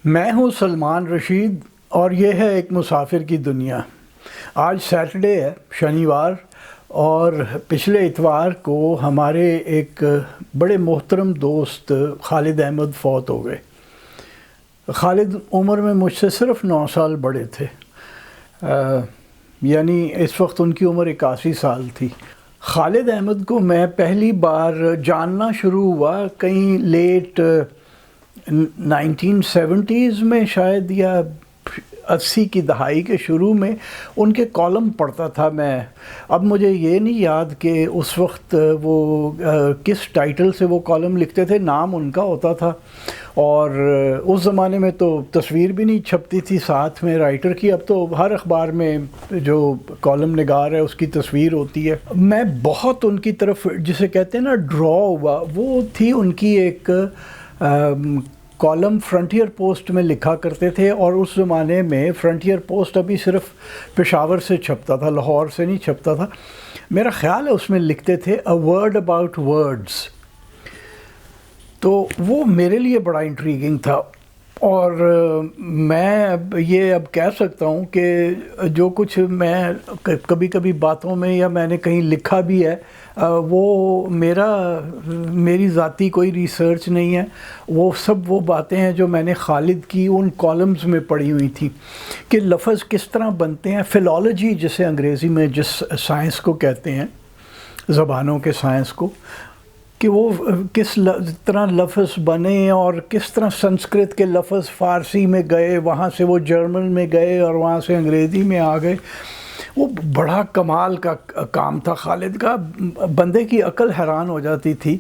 میں ہوں سلمان رشید اور یہ ہے ایک مسافر کی دنیا۔ آج سیٹرڈے ہے، شنیوار، اور پچھلے اتوار کو ہمارے ایک بڑے محترم دوست خالد احمد فوت ہو گئے۔ خالد عمر میں مجھ سے صرف 9 سال بڑے تھے، یعنی اس وقت ان کی عمر 81 سال تھی۔ خالد احمد کو میں پہلی بار جاننا شروع ہوا کہیں لیٹ 1970s میں شاید، یا 80 کی دہائی کے شروع میں ان کے کالم پڑھتا تھا میں۔ اب مجھے یہ نہیں یاد کہ اس وقت وہ کس ٹائٹل سے وہ کالم لکھتے تھے، نام ان کا ہوتا تھا، اور اس زمانے میں تو تصویر بھی نہیں چھپتی تھی ساتھ میں رائٹر کی۔ اب تو ہر اخبار میں جو کالم نگار ہے اس کی تصویر ہوتی ہے۔ میں بہت ان کی طرف، جسے کہتے ہیں نا ڈرا ہوا، وہ تھی ان کی ایک کالم فرنٹیئر پوسٹ میں لکھا کرتے تھے، اور اس زمانے میں فرنٹیئر پوسٹ ابھی صرف پشاور سے چھپتا تھا، لاہور سے نہیں چھپتا تھا۔ میرا خیال ہے اس میں لکھتے تھے اے ورڈ اباؤٹ ورڈز، تو وہ میرے لیے بڑا انٹریگنگ تھا، اور میں اب کہہ سکتا ہوں کہ جو کچھ میں کبھی کبھی باتوں میں یا میں نے کہیں لکھا بھی ہے، وہ میری ذاتی کوئی ریسرچ نہیں ہے، وہ سب وہ باتیں ہیں جو میں نے خالد کی ان کالمز میں پڑھی ہوئی تھی کہ لفظ کس طرح بنتے ہیں، فلالوجی جسے انگریزی میں جس سائنس کو کہتے ہیں، زبانوں کے سائنس کو، کہ وہ کس طرح لفظ بنے اور کس طرح سنسکرت کے لفظ فارسی میں گئے، وہاں سے وہ جرمن میں گئے اور وہاں سے انگریزی میں آ گئے۔ وہ بڑا کمال کا کام تھا خالد کا، بندے کی عقل حیران ہو جاتی تھی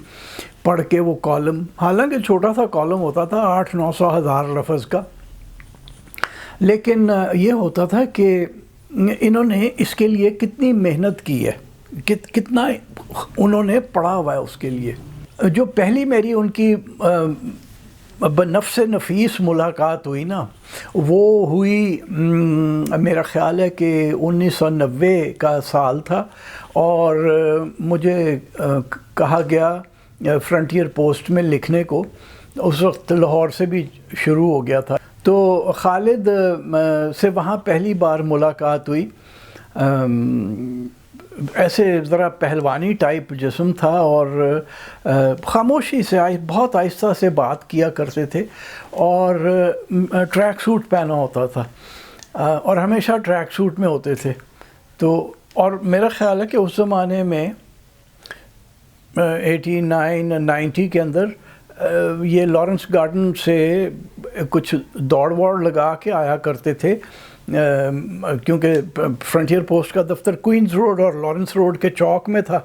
پڑھ کے وہ کالم، حالانکہ چھوٹا سا کالم ہوتا تھا، 800-900 ہزار لفظ کا، لیکن یہ ہوتا تھا کہ انہوں نے اس کے لیے کتنی محنت کی ہے، کتنا انہوں نے پڑھا ہوا ہے اس کے لیے۔ جو پہلی میری ان کی بنفس نفیس ملاقات ہوئی نا، وہ ہوئی میرا خیال ہے کہ 1990 کا سال تھا، اور مجھے کہا گیا فرنٹیئر پوسٹ میں لکھنے کو، اس وقت لاہور سے بھی شروع ہو گیا تھا، تو خالد سے وہاں پہلی بار ملاقات ہوئی۔ ایسے ذرا پہلوانی ٹائپ جسم تھا، اور خاموشی سے بہت آہستہ سے بات کیا کرتے تھے، اور ٹریک سوٹ پہنا ہوتا تھا، اور ہمیشہ ٹریک سوٹ میں ہوتے تھے۔ تو اور میرا خیال ہے کہ اس زمانے میں 89-90 کے اندر یہ لارنس گارڈن سے کچھ دوڑ ووڑ لگا کے آیا کرتے تھے، کیونکہ فرنٹیئر پوسٹ کا دفتر کوئنز روڈ اور لارنس روڈ کے چوک میں تھا،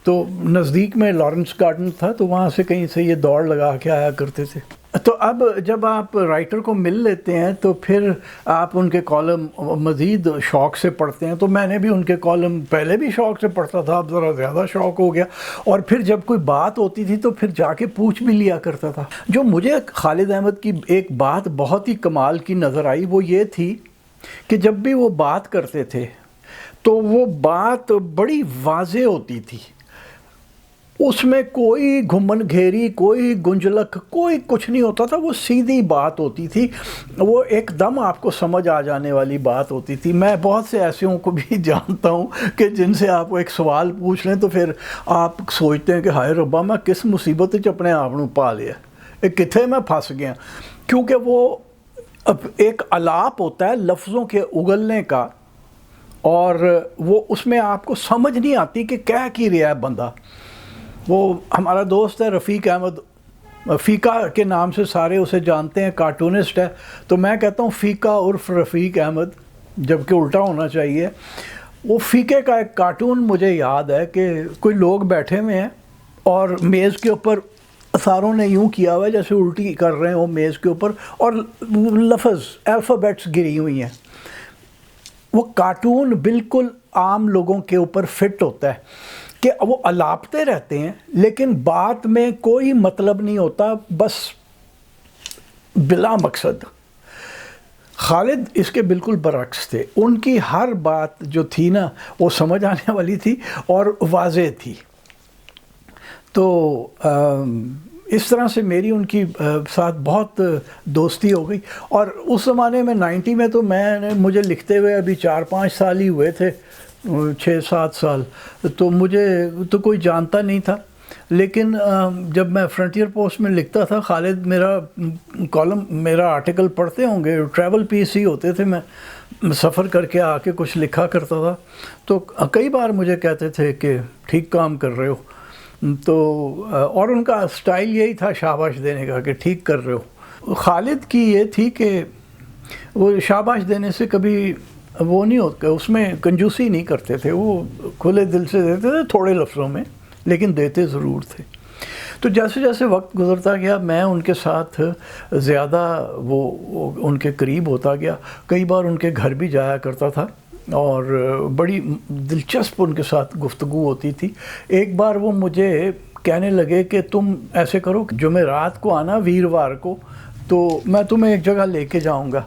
تو نزدیک میں لارنس گارڈن تھا، تو وہاں سے کہیں سے یہ دوڑ لگا کے آیا کرتے تھے۔ تو اب جب آپ رائٹر کو مل لیتے ہیں تو پھر آپ ان کے کالم مزید شوق سے پڑھتے ہیں، تو میں نے بھی ان کے کالم پہلے بھی شوق سے پڑھتا تھا، اب ذرا زیادہ شوق ہو گیا، اور پھر جب کوئی بات ہوتی تھی تو پھر جا کے پوچھ بھی لیا کرتا تھا۔ جو مجھے خالد احمد کی ایک بات بہت ہی کمال کی نظر آئی، وہ یہ تھی کہ جب بھی وہ بات کرتے تھے تو وہ بات بڑی واضح ہوتی تھی، اس میں کوئی گھمن گھیری، کوئی گنجلک، کوئی کچھ نہیں ہوتا تھا، وہ سیدھی بات ہوتی تھی، وہ ایک دم آپ کو سمجھ آ جانے والی بات ہوتی تھی۔ میں بہت سے ایسوں کو بھی جانتا ہوں کہ جن سے آپ ایک سوال پوچھ لیں تو پھر آپ سوچتے ہیں کہ ہائے ربا، میں کس مصیبت وچ اپنے آپ نوں پا لیا، کتھے میں پھنس گیا، کیونکہ وہ ایک الاپ ہوتا ہے لفظوں کے اگلنے کا، اور وہ اس میں آپ کو سمجھ نہیں آتی کہ کہہ کی رہا ہے بندہ۔ وہ ہمارا دوست ہے رفیق احمد، فیقہ کے نام سے سارے اسے جانتے ہیں، کارٹونسٹ ہے، تو میں کہتا ہوں فیقہ عرف رفیق احمد، جبکہ الٹا ہونا چاہیے۔ وہ فیقے کا ایک کارٹون مجھے یاد ہے کہ کوئی لوگ بیٹھے ہوئے ہیں اور میز کے اوپر اثاروں نے یوں کیا ہوا ہے جیسے الٹی کر رہے ہیں وہ میز کے اوپر، اور لفظ الفابیٹس گری ہوئی ہیں۔ وہ کارٹون بالکل عام لوگوں کے اوپر فٹ ہوتا ہے کہ وہ الاپتے رہتے ہیں لیکن بات میں کوئی مطلب نہیں ہوتا، بس بلا مقصد۔ خالد اس کے بالکل برعکس تھے، ان کی ہر بات جو تھی نا وہ سمجھ آنے والی تھی اور واضح تھی۔ تو اس طرح سے میری ان کی ساتھ بہت دوستی ہو گئی. اور اس زمانے میں 90 میں تو مجھے لکھتے ہوئے ابھی 4-5 سال ہی ہوئے تھے, 6-7 سال, تو مجھے تو کوئی جانتا نہیں تھا. لیکن جب میں فرنٹیئر پوسٹ میں لکھتا تھا, خالد میرا آرٹیکل پڑھتے ہوں گے, ٹریول پیس ہی ہوتے تھے, میں سفر کر کے آ کے کچھ لکھا کرتا تھا, تو کئی بار مجھے کہتے تھے کہ ٹھیک کام کر رہے ہو. تو اور ان کا سٹائل یہی تھا شاباش دینے کا کہ ٹھیک کر رہے ہو. خالد کی یہ تھی کہ وہ شاباش دینے سے کبھی وہ نہیں ہوتا, اس میں کنجوسی نہیں کرتے تھے, وہ کھلے دل سے دیتے تھے, تھوڑے لفظوں میں, لیکن دیتے ضرور تھے. تو جیسے جیسے وقت گزرتا گیا میں ان کے ساتھ زیادہ وہ ان کے قریب ہوتا گیا. کئی بار ان کے گھر بھی جایا کرتا تھا اور بڑی دلچسپ ان کے ساتھ گفتگو ہوتی تھی. ایک بار وہ مجھے کہنے لگے کہ تم ایسے کرو کہ جمعرات کو آنا, ویروار کو, تو میں تمہیں ایک جگہ لے کے جاؤں گا.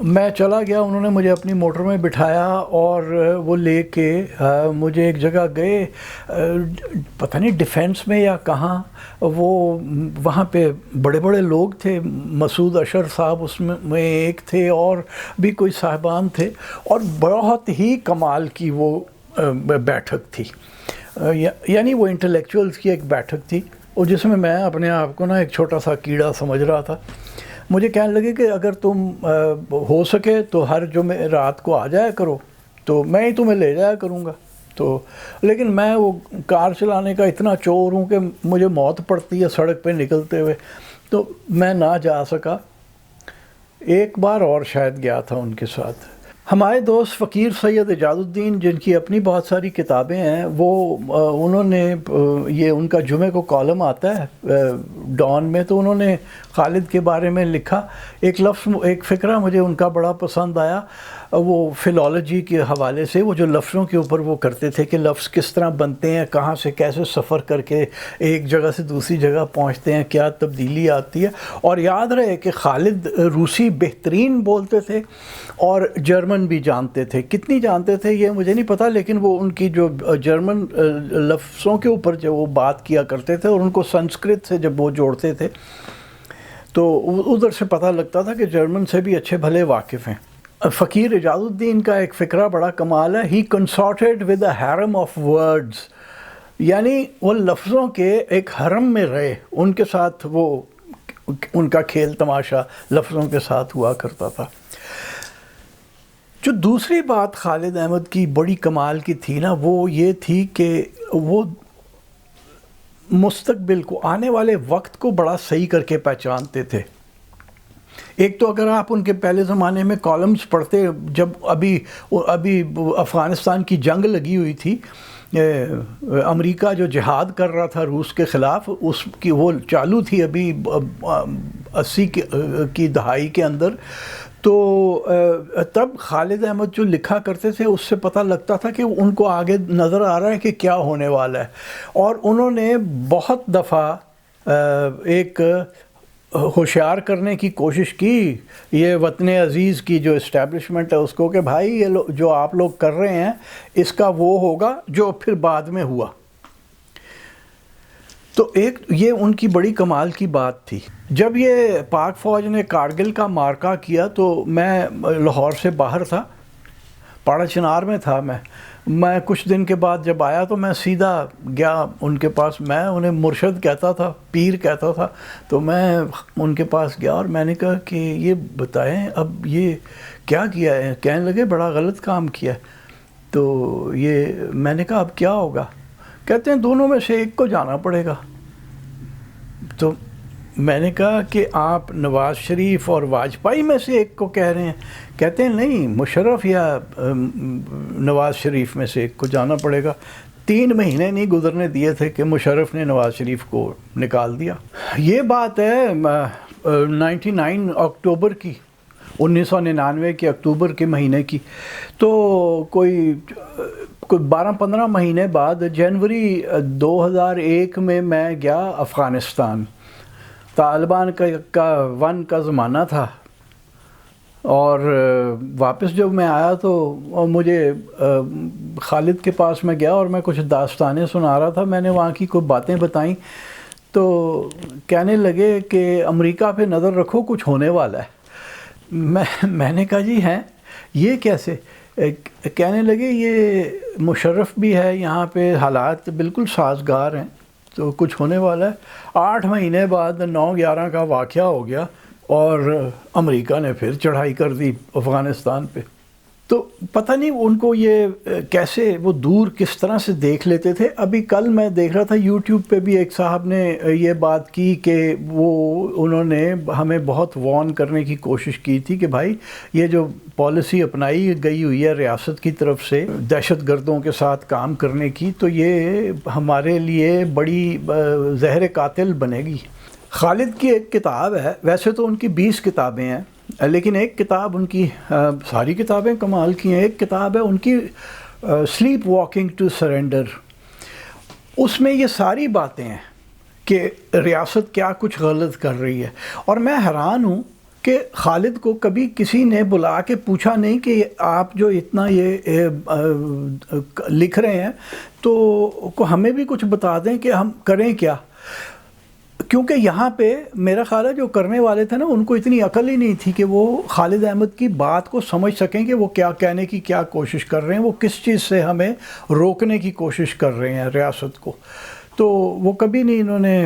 میں چلا گیا, انہوں نے مجھے اپنی موٹر میں بٹھایا اور وہ لے کے مجھے ایک جگہ گئے, پتہ نہیں ڈیفینس میں یا کہاں, وہاں پہ بڑے بڑے لوگ تھے, مسعود اشر صاحب اس میں ایک تھے, اور بھی کوئی صاحبان تھے, اور بہت ہی کمال کی وہ بیٹھک تھی. یعنی وہ انٹلیکچوئلز کی ایک بیٹھک تھی, اور جس میں میں اپنے آپ کو نا ایک چھوٹا سا کیڑا سمجھ رہا تھا. مجھے کہنے لگے کہ اگر تم ہو سکے تو ہر جمعرات کو آ جایا کرو, تو میں ہی تمہیں لے جایا کروں گا. تو لیکن میں وہ کار چلانے کا اتنا چور ہوں کہ مجھے موت پڑتی ہے سڑک پہ نکلتے ہوئے, تو میں نہ جا سکا. ایک بار اور شاید گیا تھا ان کے ساتھ. ہمارے دوست فقیر سید ایجاد الدین, جن کی اپنی بہت ساری کتابیں ہیں, وہ انہوں نے یہ ان کا جمعے کو کالم آتا ہے ڈان میں, تو انہوں نے خالد کے بارے میں لکھا. ایک فقرہ مجھے ان کا بڑا پسند آیا, وہ فلالوجی کے حوالے سے, وہ جو لفظوں کے اوپر وہ کرتے تھے کہ لفظ کس طرح بنتے ہیں, کہاں سے کیسے سفر کر کے ایک جگہ سے دوسری جگہ پہنچتے ہیں, کیا تبدیلی آتی ہے. اور یاد رہے کہ خالد روسی بہترین بولتے تھے اور جرمن بھی جانتے تھے. کتنی جانتے تھے یہ مجھے نہیں پتا, لیکن وہ ان کی جو جرمن لفظوں کے اوپر جو وہ بات کیا کرتے تھے, اور ان کو سنسکرت سے جب وہ جوڑتے تھے تو ادھر سے پتہ لگتا تھا کہ جرمن سے بھی اچھے بھلے واقف ہیں. فقیر ایجاد الدین کا ایک فقرہ بڑا کمال ہے. ہی کنسارٹیڈ ود اے ہیرم آف ورڈز, یعنی وہ لفظوں کے ایک حرم میں رہے, ان کے ساتھ وہ ان کا کھیل تماشا لفظوں کے ساتھ ہوا کرتا تھا. جو دوسری بات خالد احمد کی بڑی کمال کی تھی نا, وہ یہ تھی کہ وہ مستقبل کو, آنے والے وقت کو بڑا صحیح کر کے پہچانتے تھے. ایک تو اگر آپ ان کے پہلے زمانے میں کالمز پڑھتے, جب ابھی افغانستان کی جنگ لگی ہوئی تھی, امریکہ جو جہاد کر رہا تھا روس کے خلاف, اس کی وہ چالو تھی ابھی 80 کی دہائی کے اندر, تو تب خالد احمد جو لکھا کرتے تھے اس سے پتہ لگتا تھا کہ ان کو آگے نظر آ رہا ہے کہ کیا ہونے والا ہے. اور انہوں نے بہت دفعہ ایک ہوشیار کرنے کی کوشش کی یہ وطن عزیز کی جو اسٹیبلشمنٹ ہے اس کو, کہ بھائی یہ جو آپ لوگ کر رہے ہیں اس کا وہ ہوگا جو پھر بعد میں ہوا. تو ایک یہ ان کی بڑی کمال کی بات تھی. جب یہ پاک فوج نے کارگل کا مارکہ کیا تو میں لاہور سے باہر تھا, پاڑا چنار میں تھا. میں کچھ دن کے بعد جب آیا تو میں سیدھا گیا ان کے پاس. میں انہیں مرشد کہتا تھا, پیر کہتا تھا, تو میں ان کے پاس گیا اور میں نے کہا کہ یہ بتائیں اب یہ کیا کیا ہے. کہنے لگے بڑا غلط کام کیا ہے. تو یہ میں نے کہا اب کیا ہوگا. کہتے ہیں دونوں میں سے ایک کو جانا پڑے گا. تو میں نے کہا کہ آپ نواز شریف اور واجپئی میں سے ایک کو کہہ رہے ہیں. کہتے ہیں نہیں, مشرف یا نواز شریف میں سے ایک کو جانا پڑے گا. 3 مہینے نہیں گزرنے دیے تھے کہ مشرف نے نواز شریف کو نکال دیا. یہ بات ہے 99 اکتوبر کی, 1999 کے اکتوبر کے مہینے کی. تو کوئی 12-15 مہینے بعد جنوری 2001 میں گیا افغانستان. طالبان کا 1 کا زمانہ تھا, اور واپس جب میں آیا تو مجھے خالد کے پاس میں گیا اور میں کچھ داستانیں سنا رہا تھا. میں نے وہاں کی کوئی باتیں بتائیں تو کہنے لگے کہ امریکہ پہ نظر رکھو کچھ ہونے والا ہے۔ میں نے کہا جی ہیں یہ کیسے؟ کہنے لگے یہ مشرف بھی ہے یہاں پہ، حالات بالکل سازگار ہیں تو کچھ ہونے والا ہے۔ 8 مہینے بعد 9/11 کا واقعہ ہو گیا اور امریکہ نے پھر چڑھائی کر دی افغانستان پہ۔ تو پتہ نہیں ان کو یہ کیسے وہ دور کس طرح سے دیکھ لیتے تھے۔ ابھی کل میں دیکھ رہا تھا یوٹیوب پہ بھی ایک صاحب نے یہ بات کی کہ انہوں نے ہمیں بہت وارن کرنے کی کوشش کی تھی کہ بھائی یہ جو پالیسی اپنائی گئی ہوئی ہے ریاست کی طرف سے دہشت گردوں کے ساتھ کام کرنے کی، تو یہ ہمارے لیے بڑی زہر قاتل بنے گی۔ خالد کی ایک کتاب ہے، ویسے تو ان کی 20 کتابیں ہیں، لیکن ایک کتاب ان کی، ساری کتابیں کمال کی ہیں، ایک کتاب ہے ان کی سلیپ واکنگ ٹو سرنڈر۔ اس میں یہ ساری باتیں ہیں کہ ریاست کیا کچھ غلط کر رہی ہے، اور میں حیران ہوں کہ خالد کو کبھی کسی نے بلا کے پوچھا نہیں کہ آپ جو اتنا یہ لکھ رہے ہیں تو ہمیں بھی کچھ بتا دیں کہ ہم کریں کیا، کیونکہ یہاں پہ میرا خیال ہے جو کرنے والے تھے نا ان کو اتنی عقل ہی نہیں تھی کہ وہ خالد احمد کی بات کو سمجھ سکیں کہ وہ کیا کہنے کی کیا کوشش کر رہے ہیں، وہ کس چیز سے ہمیں روکنے کی کوشش کر رہے ہیں ریاست کو۔ تو وہ کبھی نہیں انہوں نے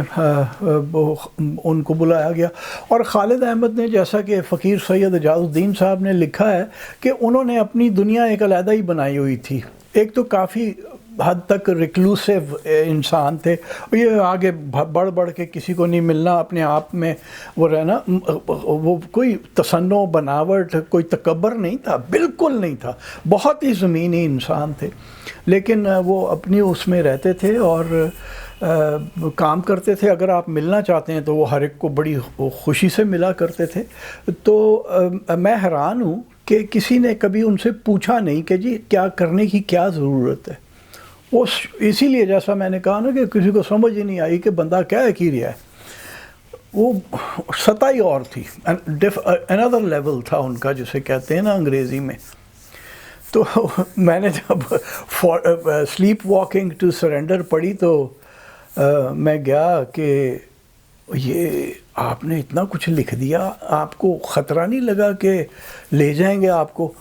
ان کو بلایا گیا۔ اور خالد احمد نے، جیسا کہ فقیر سید اعجاز الدین صاحب نے لکھا ہے کہ انہوں نے اپنی دنیا ایک علیحدہ ہی بنائی ہوئی تھی، ایک تو کافی حد تک ریکلوسیو انسان تھے، یہ آگے بڑھ کے کسی کو نہیں ملنا، اپنے آپ میں وہ رہنا، وہ کوئی تصنع بناوٹ کوئی تکبر نہیں تھا، بالکل نہیں تھا، بہت ہی زمینی انسان تھے، لیکن وہ اپنی اس میں رہتے تھے اور کام کرتے تھے۔ اگر آپ ملنا چاہتے ہیں تو وہ ہر ایک کو بڑی خوشی سے ملا کرتے تھے۔ تو میں حیران ہوں کہ کسی نے کبھی ان سے پوچھا نہیں کہ جی کیا کرنے کی کیا ضرورت ہے۔ وہ اسی لیے جیسا میں نے کہا نا کہ کسی کو سمجھ ہی نہیں آئی کہ بندہ کیا کی رہا ہے، وہ سطح ہی اور تھی، another لیول تھا ان کا، جسے کہتے ہیں نا انگریزی میں۔ تو میں نے جب سلیپ واکنگ ٹو سرنڈر پڑھی تو میں گیا کہ یہ آپ نے اتنا کچھ لکھ دیا، آپ کو خطرہ نہیں لگا کہ لے جائیں گے آپ کو؟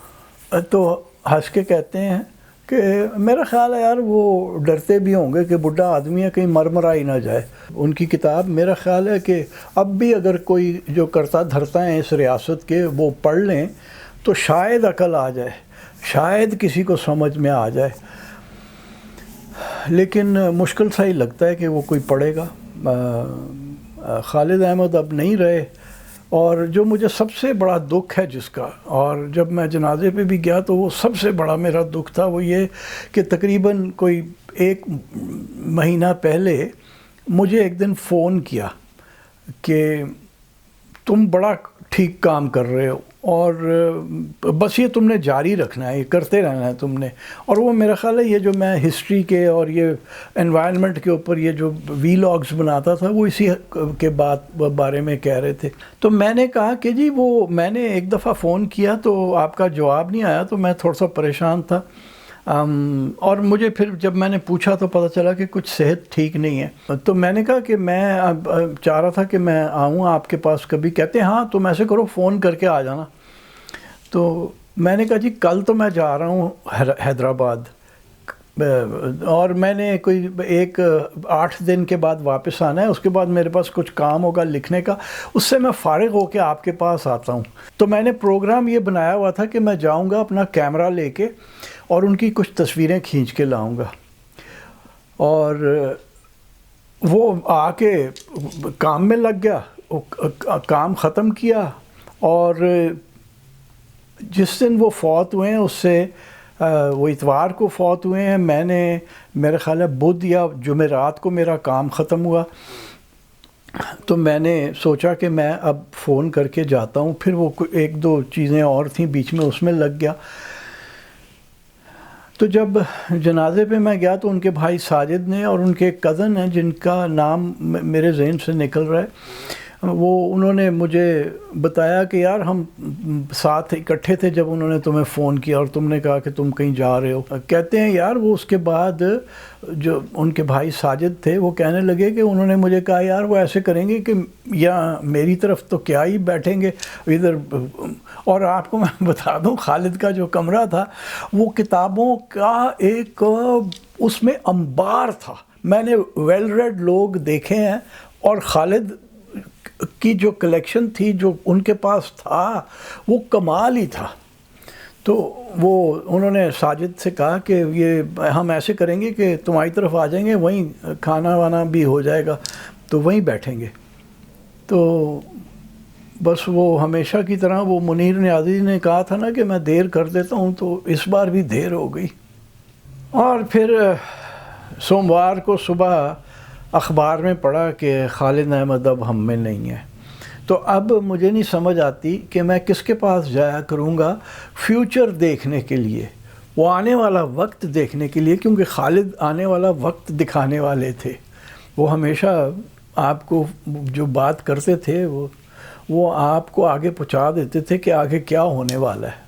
تو ہنس کے کہتے ہیں کہ میرا خیال ہے یار وہ ڈرتے بھی ہوں گے کہ بڈھا آدمی ہے کہیں مرمرا ہی نہ جائے۔ ان کی کتاب میرا خیال ہے کہ اب بھی اگر کوئی جو کرتا دھرتا ہے اس ریاست کے وہ پڑھ لیں تو شاید عقل آ جائے، شاید کسی کو سمجھ میں آ جائے، لیکن مشکل سا ہی لگتا ہے کہ وہ کوئی پڑھے گا۔ خالد احمد اب نہیں رہے، اور جو مجھے سب سے بڑا دکھ ہے جس کا، اور جب میں جنازے پہ بھی گیا تو وہ سب سے بڑا میرا دکھ تھا، وہ یہ کہ تقریباً کوئی 1 مہینہ پہلے مجھے ایک دن فون کیا کہ تم بڑا ٹھیک کام کر رہے ہو اور بس یہ تم نے جاری رکھنا ہے، یہ کرتے رہنا ہے تم نے۔ اور وہ میرا خیال ہے یہ جو میں ہسٹری کے اور یہ انوائرمنٹ کے اوپر یہ جو ویلاگز بناتا تھا وہ اسی کے بارے میں کہہ رہے تھے۔ تو میں نے کہا کہ جی وہ میں نے ایک دفعہ فون کیا تو آپ کا جواب نہیں آیا، تو میں تھوڑا سا پریشان تھا، اور مجھے پھر جب میں نے پوچھا تو پتہ چلا کہ کچھ صحت ٹھیک نہیں ہے۔ تو میں نے کہا کہ میں چاہ رہا تھا کہ میں آؤں آپ کے پاس کبھی۔ کہتے ہیں ہاں تم ایسے کرو فون کر کے آ جانا۔ تو میں نے کہا جی کل تو میں جا رہا ہوں حیدرآباد، اور میں نے کوئی 8 دن کے بعد واپس آنا ہے، اس کے بعد میرے پاس کچھ کام ہوگا لکھنے کا، اس سے میں فارغ ہو کے آپ کے پاس آتا ہوں۔ تو میں نے پروگرام یہ بنایا ہوا تھا کہ میں جاؤں گا اپنا کیمرہ لے کے اور ان کی کچھ تصویریں کھینچ کے لاؤں گا، اور وہ آ کے کام میں لگ گیا، کام ختم کیا، اور جس دن وہ فوت ہوئے ہیں اس سے وہ اتوار کو فوت ہوئے ہیں، میں نے میرے خیال ہے بدھ یا جمعرات کو میرا کام ختم ہوا، تو میں نے سوچا کہ میں اب فون کر کے جاتا ہوں۔ پھر وہ 1-2 چیزیں اور تھیں بیچ میں، اس میں لگ گیا۔ تو جب جنازے پہ میں گیا تو ان کے بھائی ساجد نے اور ان کے کزن ہیں جن کا نام میرے ذہن سے نکل رہا ہے، وہ انہوں نے مجھے بتایا کہ یار ہم ساتھ اکٹھے تھے جب انہوں نے تمہیں فون کیا اور تم نے کہا کہ تم کہیں جا رہے ہو. کہتے ہیں یار وہ اس کے بعد جو ان کے بھائی ساجد تھے وہ کہنے لگے کہ انہوں نے مجھے کہا یار وہ ایسے کریں گے کہ یا میری طرف تو کیا ہی بیٹھیں گے ادھر. اور آپ کو میں بتا دوں خالد کا جو کمرہ تھا وہ کتابوں کا ایک اس میں انبار تھا. میں نے ویل ریڈ لوگ دیکھے ہیں اور خالد کی جو کلیکشن تھی جو ان کے پاس تھا وہ کمال ہی تھا. تو وہ انہوں نے ساجد سے کہا کہ یہ ہم ایسے کریں گے کہ تمہاری طرف آ جائیں گے, وہیں کھانا وانا بھی ہو جائے گا تو وہیں بیٹھیں گے. تو بس وہ ہمیشہ کی طرح وہ منیر نیازی نے کہا تھا نا کہ میں دیر کر دیتا ہوں, تو اس بار بھی دیر ہو گئی. اور پھر سوموار کو صبح اخبار میں پڑھا کہ خالد احمد اب ہم میں نہیں ہے. تو اب مجھے نہیں سمجھ آتی کہ میں کس کے پاس جایا کروں گا فیوچر دیکھنے کے لیے, وہ آنے والا وقت دیکھنے کے لیے, کیونکہ خالد آنے والا وقت دکھانے والے تھے. وہ ہمیشہ آپ کو جو بات کرتے تھے وہ آپ کو آگے پہنچا دیتے تھے کہ آگے کیا ہونے والا ہے.